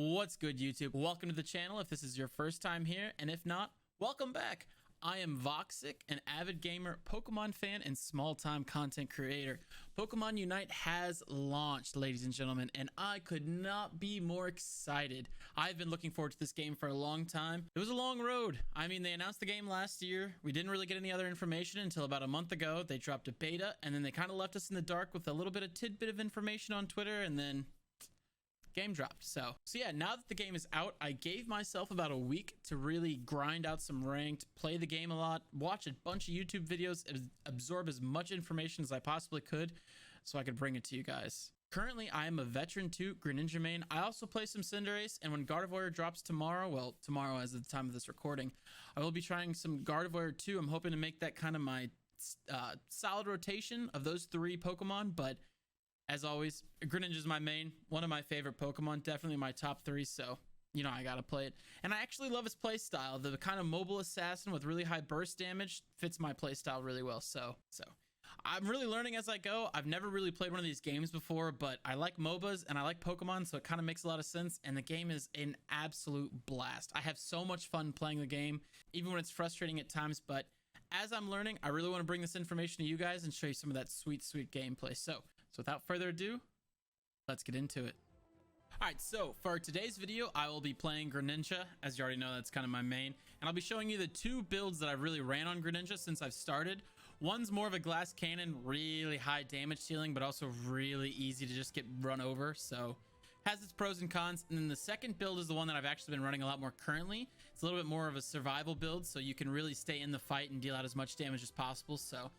What's good, YouTube? Welcome to the channel if this is your first time here, and if not, welcome back. I am Voxic, an avid gamer, Pokemon fan, and small-time content creator. Pokemon Unite has launched, ladies and gentlemen, and I could not be more excited. I've been looking forward to this game for a long time. It was a long road. I mean, they announced the game last year. We didn't really get any other information until about a month ago. They dropped a beta, and then they kind of left us in the dark with a little bit of tidbit of information on Twitter, and then game dropped. So yeah, now that the game is out, I gave myself about a week to really grind out some ranked, play the game a lot, watch a bunch of YouTube videos, absorb as much information as I possibly could so I could bring it to you guys. Currently, I am a veteran 2 Greninja main. I also play some Cinderace, and when Gardevoir drops tomorrow, well, tomorrow as of the time of this recording, I will be trying some Gardevoir 2. I'm hoping to make that kind of my solid rotation of those 3 Pokemon, but as always, Greninja is my main, one of my favorite Pokemon, definitely my top 3, so, you know, I gotta play it. And I actually love his playstyle. The kind of mobile assassin with really high burst damage fits my playstyle really well, so I'm really learning as I go. I've never really played one of these games before, but I like MOBAs and I like Pokemon, so it kind of makes a lot of sense, and the game is an absolute blast. I have so much fun playing the game, even when it's frustrating at times, but as I'm learning, I really want to bring this information to you guys and show you some of that sweet gameplay. So without further ado, let's get into it. All right, so for today's video, I will be playing Greninja. As you already know, that's kind of my main. And I'll be showing you the 2 builds that I've really ran on Greninja since I've started. One's more of a glass cannon, really high damage ceiling, but also really easy to just get run over. So has its pros and cons. And then the second build is the one that I've actually been running a lot more currently. It's a little bit more of a survival build, so you can really stay in the fight and deal out as much damage as possible. So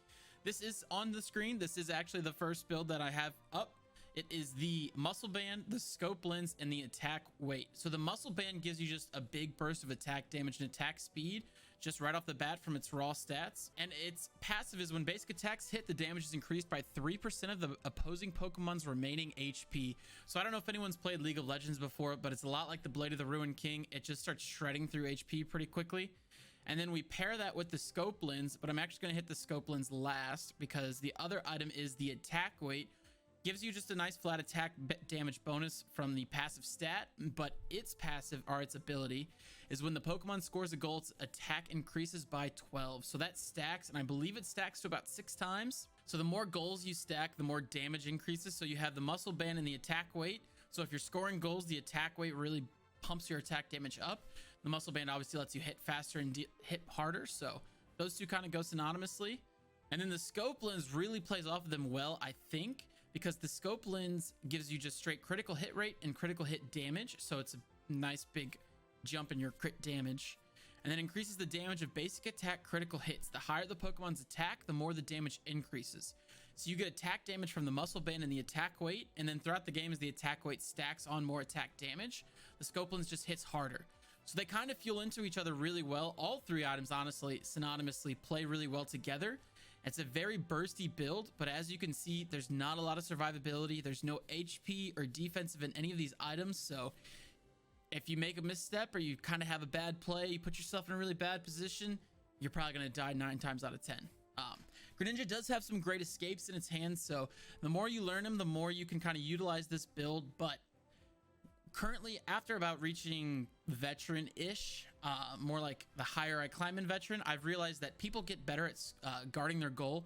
this is on the screen. This is actually the first build that I have up. It is the muscle band, the scope lens, and the attack weight. So the muscle band gives you just a big burst of attack damage and attack speed just right off the bat from its raw stats. And its passive is when basic attacks hit, the damage is increased by 3% of the opposing Pokemon's remaining HP. So I don't know if anyone's played League of Legends before, but it's a lot like the Blade of the Ruined King. It just starts shredding through HP pretty quickly. And then we pair that with the scope lens, but I'm actually going to hit the scope lens last because the other item is the attack weight. Gives you just a nice flat attack damage bonus from the passive stat, but its passive, or its ability, is when the Pokemon scores a goal, its attack increases by 12. So that stacks, and I believe it stacks to about 6 times. So the more goals you stack, the more damage increases. So you have the muscle band and the attack weight. So if you're scoring goals, the attack weight really pumps your attack damage up. The muscle band obviously lets you hit faster and hit harder, so those two kind of go synonymously. And then the scope lens really plays off of them well, I think, because the scope lens gives you just straight critical hit rate and critical hit damage, so it's a nice big jump in your crit damage. And then increases the damage of basic attack critical hits. The higher the Pokemon's attack, the more the damage increases. So you get attack damage from the muscle band and the attack weight, and then throughout the game as the attack weight stacks on more attack damage, the scope lens just hits harder. So they kind of fuel into each other really well. All 3 items, honestly, synonymously play really well together. It's a very bursty build, but as you can see, there's not a lot of survivability. There's no HP or defensive in any of these items. So if you make a misstep or you kind of have a bad play, you put yourself in a really bad position, you're probably going to die 9 times out of 10. Greninja does have some great escapes in its hands. So the more you learn them, the more you can kind of utilize this build. But currently, after about reaching veteran-ish, more like the higher I climb in veteran, I've realized that people get better at guarding their goal.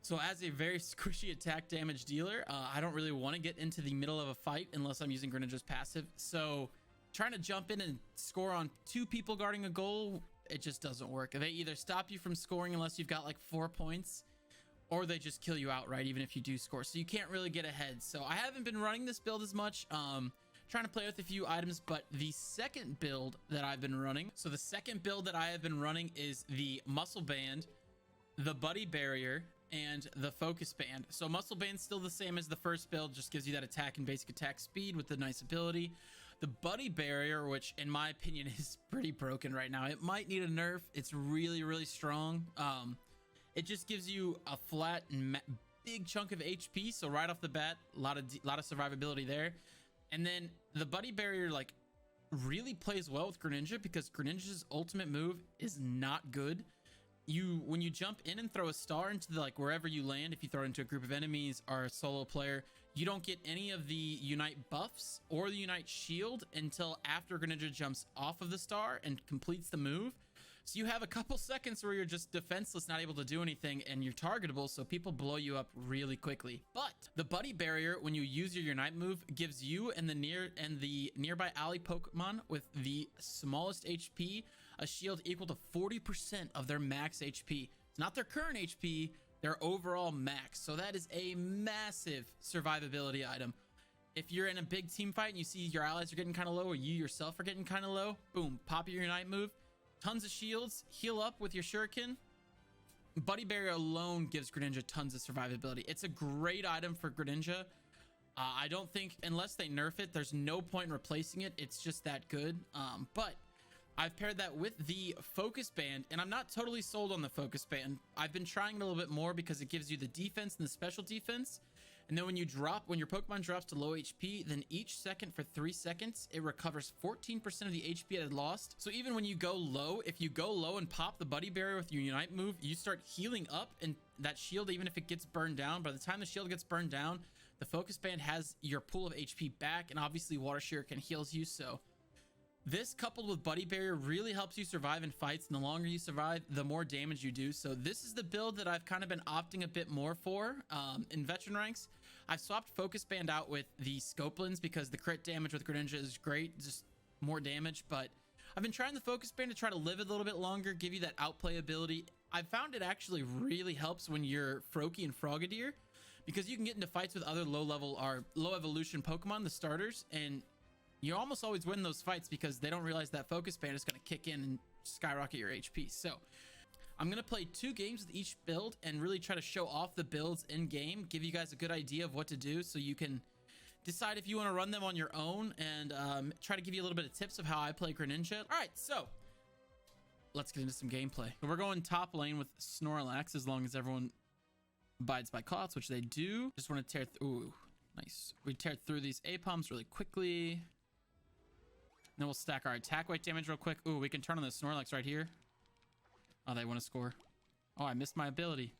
So as a very squishy attack damage dealer, I don't really want to get into the middle of a fight unless I'm using Greninja's passive. So trying to jump in and score on 2 people guarding a goal, it just doesn't work. They either stop you from scoring unless you've got like 4 points, or they just kill you outright even if you do score. So you can't really get ahead. So I haven't been running this build as much. Trying to play with a few items, but the second build that I've been running, so the second build that I have been running is the muscle band, the buddy barrier, and the focus band. So muscle band's still the same as the first build, just gives you that attack and basic attack speed with the nice ability. The buddy barrier, which in my opinion is pretty broken right now, it might need a nerf. It's really strong. It just gives you a flat and big chunk of HP, so right off the bat, a lot of survivability there. And then the buddy barrier like really plays well with Greninja because Greninja's ultimate move is not good. When you jump in and throw a star into the, like, wherever you land, if you throw it into a group of enemies or a solo player, you don't get any of the Unite buffs or the Unite shield until after Greninja jumps off of the star and completes the move. So you have a couple seconds where you're just defenseless, not able to do anything, and you're targetable, so people blow you up really quickly. But the buddy barrier, when you use your Unite move, gives you and the nearby ally Pokemon with the smallest HP a shield equal to 40% of their max HP. It's not their current HP, their overall max. So that is a massive survivability item. If you're in a big team fight and you see your allies are getting kind of low, or you yourself are getting kind of low, boom, pop your Unite move. Tons of shields, heal up with your shuriken. Buddy barrier alone gives Greninja tons of survivability. It's a great item for Greninja. I don't think, unless they nerf it, there's no point in replacing it. It's just that good. But I've paired that with the focus band, and I'm not totally sold on the focus band. I've been trying it a little bit more because it gives you the defense and the special defense. And then when your Pokemon drops to low HP, then each second for 3 seconds, it recovers 14% of the HP it had lost. So even when you go low, if you go low and pop the buddy barrier with your Unite move, you start healing up, and that shield, even if it gets burned down, by the time the shield gets burned down, the focus band has your pool of HP back, and obviously Water Shuriken heals you. So this coupled with buddy barrier really helps you survive in fights, and the longer you survive, the more damage you do. So this is the build that I've kind of been opting a bit more for in veteran ranks. I've swapped focus band out with the Scopelins because the crit damage with Greninja is great, just more damage. But I've been trying the focus band to try to live it a little bit longer, give you that outplay ability. I found it actually really helps when you're Froakie and Frogadier, because you can get into fights with other low level or low evolution Pokemon, the starters, and you almost always win those fights because they don't realize that focus band is going to kick in and skyrocket your HP. So I'm going to play 2 games with each build and really try to show off the builds in game, give you guys a good idea of what to do so you can decide if you want to run them on your own, and try to give you a little bit of tips of how I play Greninja. All right, so let's get into some gameplay. So we're going top lane with Snorlax, as long as everyone abides by calls, which they do. Just want to tear ooh, nice. We tear through these A-Palms really quickly. Then we'll stack our attack weight damage real quick. Ooh, we can turn on the Snorlax right here. Oh, they want to score. Oh, I missed my ability.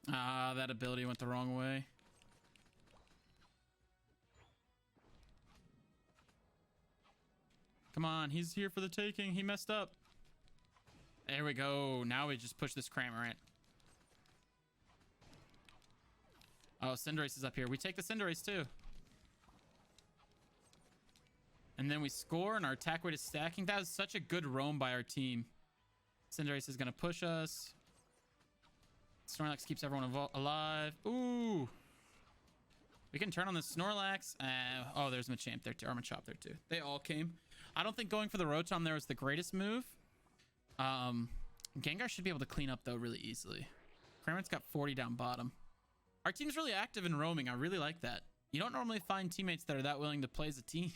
Ah, that ability went the wrong way. Come on, he's here for the taking. He messed up. There we go. Now we just push this Cramorant. Oh, Cinderace is up here. We take the Cinderace too. And then we score, and our attack weight is stacking. That was such a good roam by our team. Cinderace is going to push us. Snorlax keeps everyone alive. Ooh. We can turn on the Snorlax. Oh, there's Machamp there too. Or Machop there too. They all came. I don't think going for the Rotom there was the greatest move. Gengar should be able to clean up, though, really easily. Cramorant's got 40 down bottom. Our team's really active in roaming. I really like that. You don't normally find teammates that are that willing to play as a team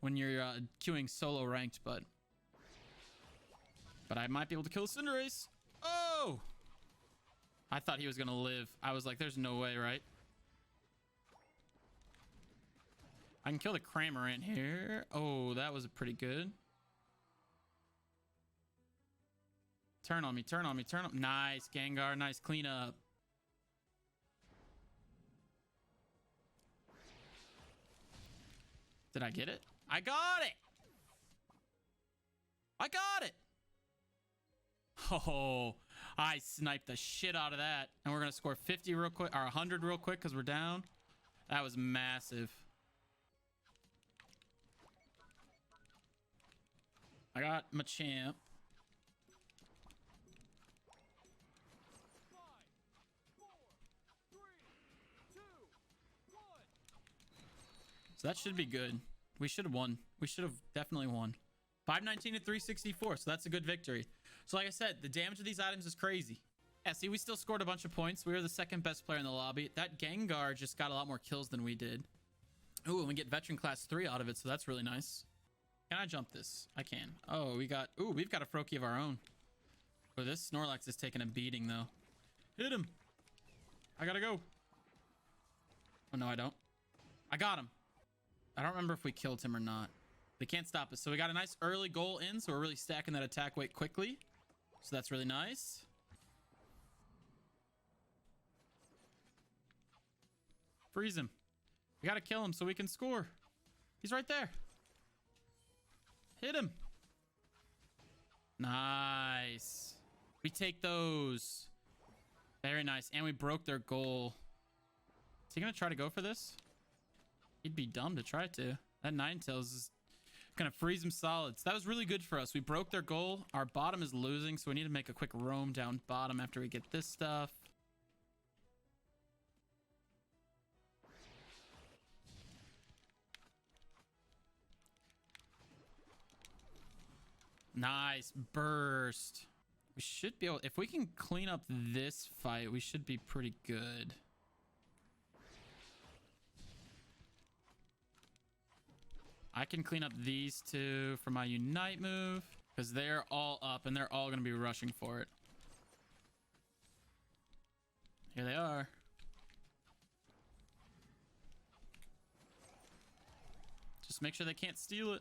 when you're queuing solo ranked, but I might be able to kill Cinderace. Oh! I thought he was going to live. I was like, there's no way, right? I can kill the Cramorant here. Oh, that was pretty good. Turn on me, turn on me, turn on me. Nice, Gengar. Nice cleanup. Did I get it? I got it! I got it! Oh, I sniped the shit out of that. And we're going to score 50 real quick, or 100 real quick because we're down. That was massive. I got Machamp. So that should be good. We should have won. We should have definitely won. 519 to 364. So that's a good victory. So like I said, the damage of these items is crazy. Yeah, see, we still scored a bunch of points. We were the second best player in the lobby. That Gengar just got a lot more kills than we did. Ooh, and we get veteran class 3 out of it. So that's really nice. Can I jump this? I can. Oh, we've got a Froakie of our own. Oh, this Snorlax is taking a beating though. Hit him. I gotta go. Oh, no, I don't. I got him. I don't remember if we killed him or not. They can't stop us. So we got a nice early goal in. So we're really stacking that attack weight quickly. So that's really nice. Freeze him. We got to kill him so we can score. He's right there. Hit him. Nice. We take those. Very nice. And we broke their goal. Is he going to try to go for this? He'd be dumb to try to. That Ninetales is going to freeze him solid. So that was really good for us. We broke their goal. Our bottom is losing, so we need to make a quick roam down bottom after we get this stuff. Nice burst. We should be able, if we can clean up this fight, we should be pretty good. I can clean up these two for my Unite move because they're all up and they're all going to be rushing for it. Here they are. Just make sure they can't steal it.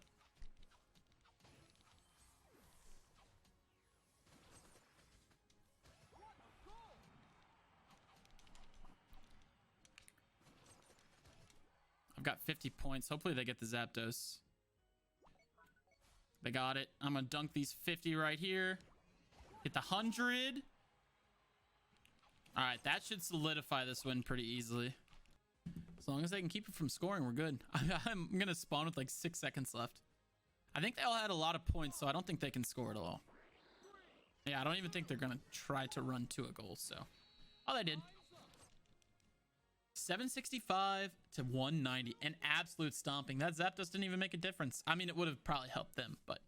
I've got 50 points. Hopefully they get the Zapdos. They got it. I'm gonna dunk these 50 right here. Hit the 100. All right, that should solidify this win pretty easily. As long as they can keep it from scoring, we're good. I'm gonna spawn with like 6 seconds left. I think they all had a lot of points, so I don't think they can score at all. Yeah, I don't even think they're gonna try to run to a goal, so. Oh, they did. 765 to 190. An absolute stomping. That Zapdos didn't even make a difference. I mean, it would have probably helped them, but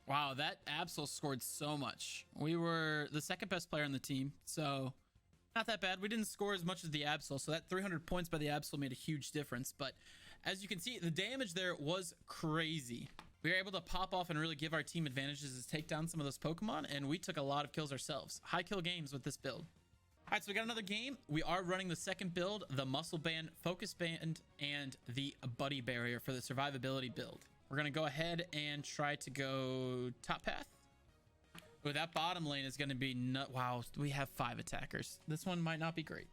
wow, that Absol scored so much. We were the second best player on the team, so not that bad. We didn't score as much as the Absol, so that 300 points by the Absol made a huge difference. But as you can see, the damage there was crazy. We were able to pop off and really give our team advantages to take down some of those Pokemon, and we took a lot of kills ourselves. High kill games with this build. All right, so we got another game. We are running the second build, the Muscle Band, Focus Band, and the Buddy Barrier for the survivability build. We're going to go ahead and try to go top path. Oh, that bottom lane is going to be... Wow, we have 5 attackers. This one might not be great.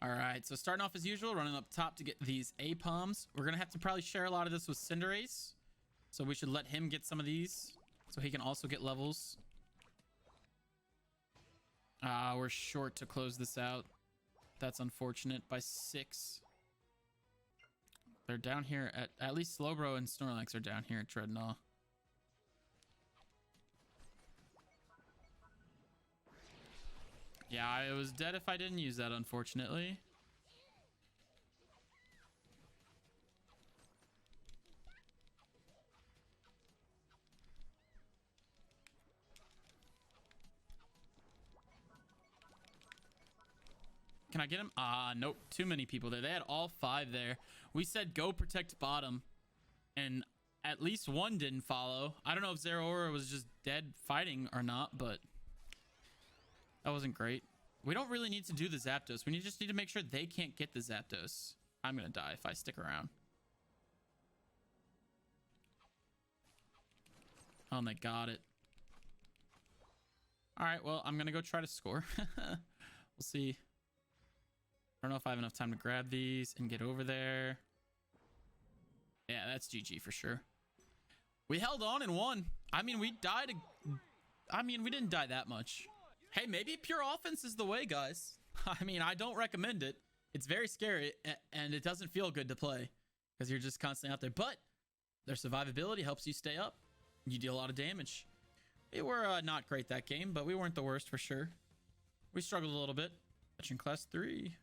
All right, so starting off as usual, running up top to get these A-Palms. We're going to have to probably share a lot of this with Cinderace. So we should let him get some of these so he can also get levels. We're short to close this out. That's unfortunate by 6. They're down here at least Slowbro and Snorlax are down here at Dreadnought. Yeah, I was dead if I didn't use that, unfortunately. Can I get him? Nope. Too many people there. They had all 5 there. We said go protect bottom, and at least one didn't follow. I don't know if Zeraora was just dead fighting or not, but that wasn't great. We don't really need to do the Zapdos. We just need to make sure they can't get the Zapdos. I'm going to die if I stick around. Oh, and they got it. All right, well, I'm going to go try to score. We'll see. I don't know if I have enough time to grab these and get over there. Yeah, that's GG for sure. We held on and won. I mean, we died. I mean, we didn't die that much. Hey, maybe pure offense is the way, guys. I mean, I don't recommend it. It's very scary, and it doesn't feel good to play because you're just constantly out there. But their survivability helps you stay up. You deal a lot of damage. We were not great that game, but we weren't the worst for sure. We struggled a little bit. In class 3.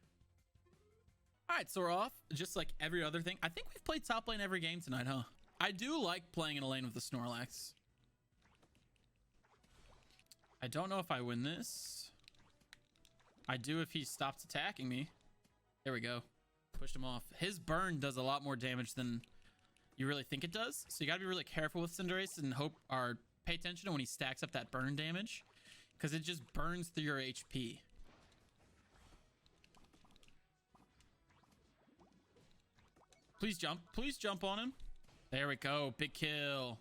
All right, so we're off just like every other thing. I think we've played top lane every game tonight, huh? I do like playing in a lane with the Snorlax. I don't know if I win this. I do if he stops attacking me. There we go. Pushed him off. His burn does a lot more damage than you really think it does. So you got to be really careful with Cinderace and pay attention to when he stacks up that burn damage, because it just burns through your HP. Please jump. Please jump on him. There we go. Big kill.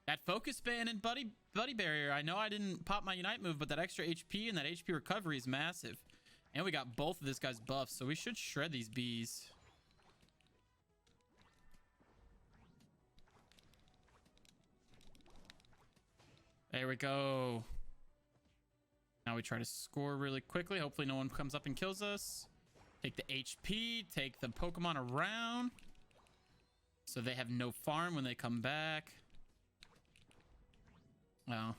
That focus ban and buddy barrier. I know I didn't pop my Unite move, but that extra HP and that HP recovery is massive. And we got both of this guy's buffs, so we should shred these bees. There we go. Now we try to score really quickly. Hopefully no one comes up and kills us. Take the HP, take the Pokemon around, so they have no farm when they come back. Well,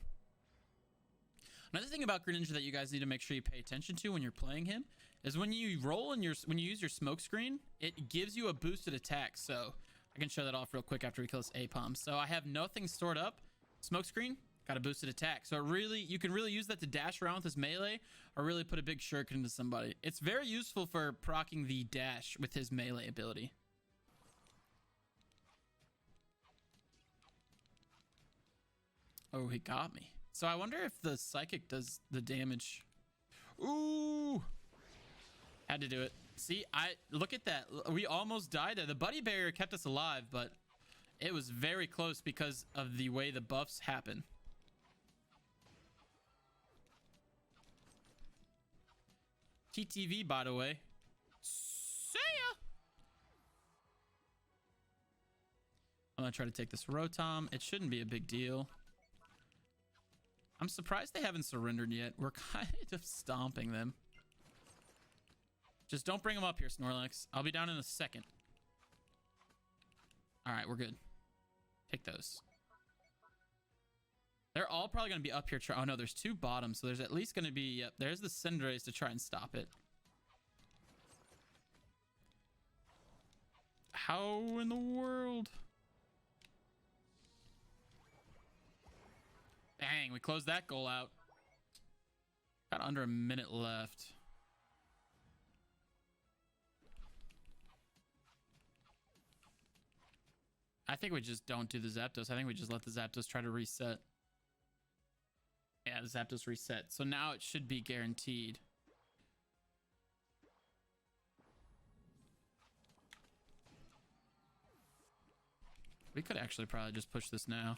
another thing about Greninja that you guys need to make sure you pay attention to when you're playing him is when you roll and when you use your smoke screen, it gives you a boosted attack. So I can show that off real quick after we kill this Apom. So I have nothing stored up. Smoke screen, got a boosted attack. So you can really use that to dash around with his melee or really put a big shuriken into somebody. It's very useful for proccing the dash with his melee ability. Oh, he got me. So I wonder if the psychic does the damage. Ooh, had to do it. See, look at that. We almost died there. The buddy barrier kept us alive, but it was very close because of the way the buffs happen. TTV, by the way. See ya. I'm gonna try to take this Rotom. It shouldn't be a big deal. I'm surprised they haven't surrendered yet. We're kind of stomping them. Just don't bring them up here, Snorlax. I'll be down in a second. All right, we're good. Take those. They're all probably going to be up here. Oh, no, there's two bottoms. So there's at least going to be... Yep, there's the Cinderace to try and stop it. How in the world? Dang, we closed that goal out. Got under a minute left. I think we just don't do the Zapdos. I think we just let the Zapdos try to reset. Yeah, the Zapdos reset. So now it should be guaranteed. We could actually probably just push this now.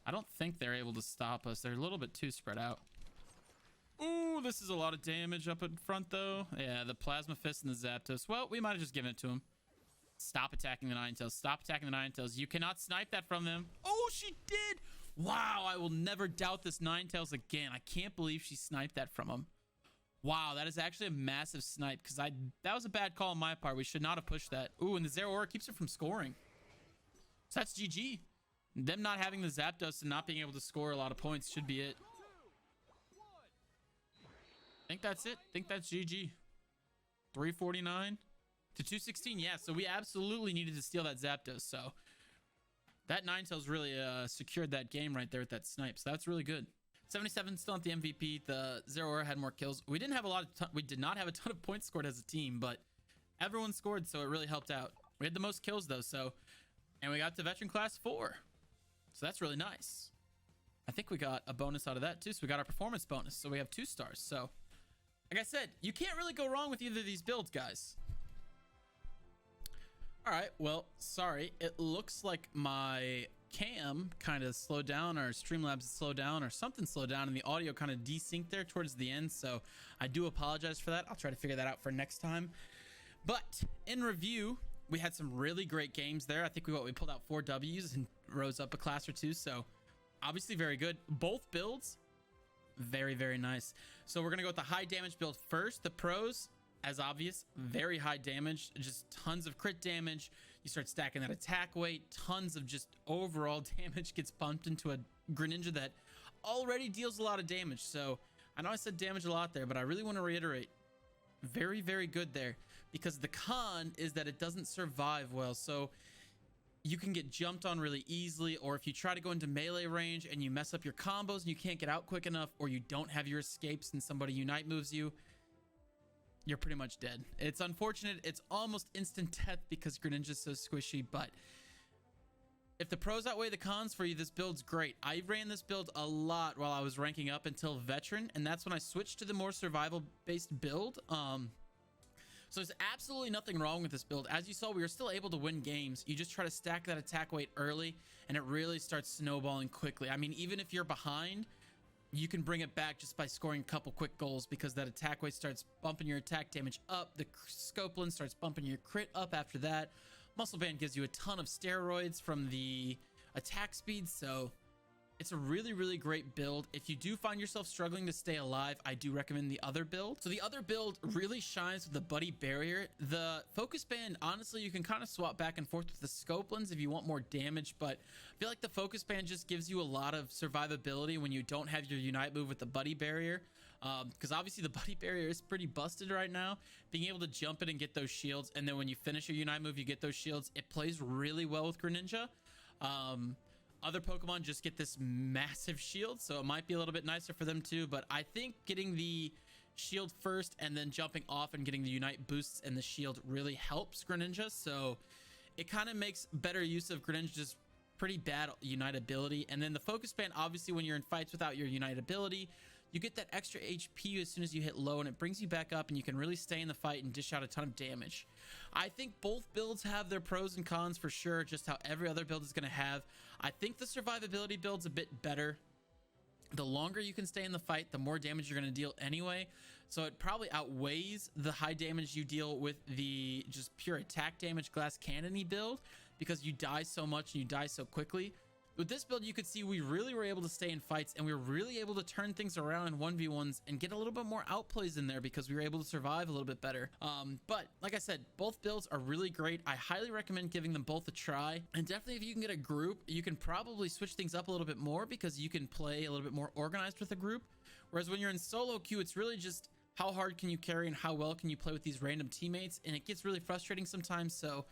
I don't think they're able to stop us. They're a little bit too spread out. Ooh, this is a lot of damage up in front, though. Yeah, the Plasma Fist and the Zapdos. Well, we might have just given it to him. Stop attacking the Ninetales. Stop attacking the Ninetales. You cannot snipe that from them. Oh, she did. Wow, I will never doubt this Ninetales again. I can't believe she sniped that from him. Wow, that is actually a massive snipe because that was a bad call on my part. We should not have pushed that. Ooh, and the Zeraora keeps it from scoring. So that's GG. Them not having the Zapdos and not being able to score a lot of points should be it. I think that's it. I think that's GG. 349 to 216. Yeah, so we absolutely needed to steal that Zapdos. So that Ninetales really secured that game right there with that snipe. So that's really good. 77 still not the MVP. The Zeraora had more kills. We did not have a ton of points scored as a team, but everyone scored, so it really helped out. We had the most kills though, and we got to veteran class 4. So that's really nice. I think we got a bonus out of that too. So we got our performance bonus. So we have 2 stars. So like I said, you can't really go wrong with either of these builds, guys. All right, well, sorry. It looks like my cam kind of slowed down, or Streamlabs slowed down, or something slowed down, and the audio kind of desynced there towards the end. So I do apologize for that. I'll try to figure that out for next time. But in review, we had some really great games there. I think we pulled out 4 W's and rose up a class or 2. So obviously very good. Both builds, very, very nice. So we're going to go with the high damage build first. The pros, as obvious, very high damage, just tons of crit damage. You start stacking that attack weight, tons of just overall damage gets pumped into a Greninja that already deals a lot of damage. So I know I said damage a lot there, but I really want to reiterate, very, very good there, because the con is that it doesn't survive well. So you can get jumped on really easily, or if you try to go into melee range and you mess up your combos and you can't get out quick enough, or you don't have your escapes and somebody Unite moves you, you're pretty much dead. It's unfortunate. It's almost instant death because Greninja's so squishy, but if the pros outweigh the cons for you, this build's great. I ran this build a lot while I was ranking up until veteran, and that's when I switched to the more survival based build. So there's absolutely nothing wrong with this build. As you saw, we were still able to win games. You just try to stack that attack weight early, and it really starts snowballing quickly. I mean, even if you're behind, you can bring it back just by scoring a couple quick goals, because that attack weight starts bumping your attack damage up. The Scopeland starts bumping your crit up after that. Muscle Band gives you a ton of steroids from the attack speed, so it's a really, really great build. If you do find yourself struggling to stay alive, I do recommend the other build. So the other build really shines with the Buddy Barrier. The Focus Band, honestly, you can kind of swap back and forth with the Scopelands if you want more damage, but I feel like the Focus Band just gives you a lot of survivability when you don't have your Unite move with the Buddy Barrier. Because obviously the Buddy Barrier is pretty busted right now. Being able to jump it and get those shields, and then when you finish your Unite move, you get those shields. It plays really well with Greninja. Other Pokemon just get this massive shield, so it might be a little bit nicer for them too, but I think getting the shield first and then jumping off and getting the Unite boosts and the shield really helps Greninja, so it kind of makes better use of Greninja's pretty bad Unite ability. And then the Focus Band, obviously when you're in fights without your Unite ability, you get that extra HP as soon as you hit low, and it brings you back up and you can really stay in the fight and dish out a ton of damage. I think both builds have their pros and cons for sure, just how every other build is going to have. I think the survivability build's a bit better. The longer you can stay in the fight, the more damage you're going to deal anyway. So it probably outweighs the high damage you deal with the just pure attack damage glass cannon-y build, because you die so much and you die so quickly. With this build, you could see we really were able to stay in fights, and we were really able to turn things around in 1v1s and get a little bit more outplays in there because we were able to survive a little bit better. But like I said, both builds are really great. I highly recommend giving them both a try, and definitely if you can get a group, you can probably switch things up a little bit more because you can play a little bit more organized with a group. Whereas when you're in solo queue, it's really just how hard can you carry and how well can you play with these random teammates, and it gets really frustrating sometimes. So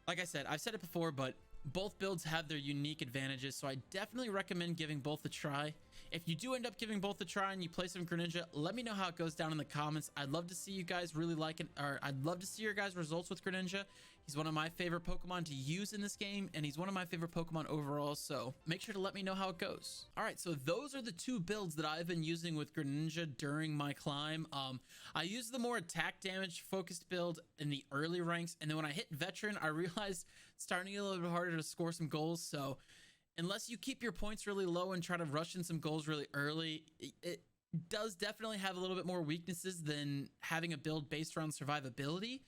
like I said, I've said it before, but both builds have their unique advantages, so I definitely recommend giving both a try. If you do end up giving both a try and you play some Greninja, let me know how it goes down in the comments. I'd love to see you guys really like it, or I'd love to see your guys' results with Greninja. He's one of my favorite Pokemon to use in this game, and he's one of my favorite Pokemon overall, so make sure to let me know how it goes. All right, so those are the two builds that I've been using with Greninja during my climb. I use the more attack damage focused build in the early ranks, and then when I hit Veteran, I realized it's starting to get a little bit harder to score some goals, so unless you keep your points really low and try to rush in some goals really early, it does definitely have a little bit more weaknesses than having a build based around survivability.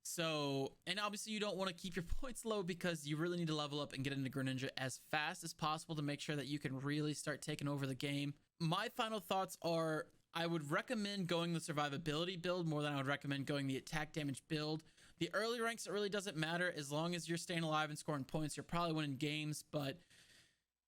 So, and obviously you don't want to keep your points low because you really need to level up and get into Greninja as fast as possible to make sure that you can really start taking over the game. My final thoughts are, I would recommend going the survivability build more than I would recommend going the attack damage build. The early ranks, it really doesn't matter. As long as you're staying alive and scoring points, you're probably winning games, but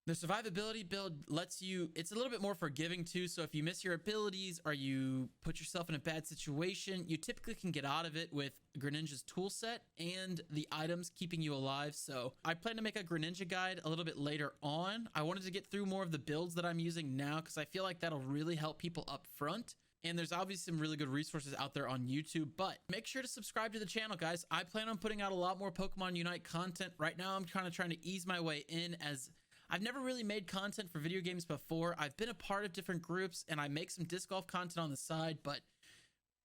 the survivability build lets you, it's a little bit more forgiving too. So if you miss your abilities or you put yourself in a bad situation, you typically can get out of it with Greninja's tool set and the items keeping you alive. So I plan to make a Greninja guide a little bit later on. I wanted to get through more of the builds that I'm using now because I feel like that'll really help people up front. And there's obviously some really good resources out there on YouTube, but make sure to subscribe to the channel, guys. I plan on putting out a lot more Pokemon Unite content. Right now, I'm kind of trying to ease my way in, as I've never really made content for video games before. I've been a part of different groups and I make some disc golf content on the side, but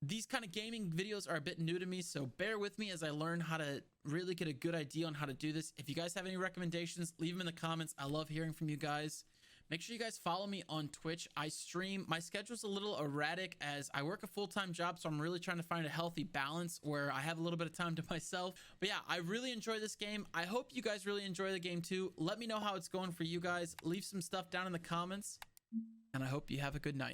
these kind of gaming videos are a bit new to me, so bear with me as I learn how to really get a good idea on how to do this. If you guys have any recommendations, leave them in the comments. I love hearing from you guys. Make sure you guys follow me on Twitch. I stream. My schedule's a little erratic as I work a full-time job, so I'm really trying to find a healthy balance where I have a little bit of time to myself. But yeah, I really enjoy this game. I hope you guys really enjoy the game too. Let me know how it's going for you guys. Leave some stuff down in the comments, and I hope you have a good night.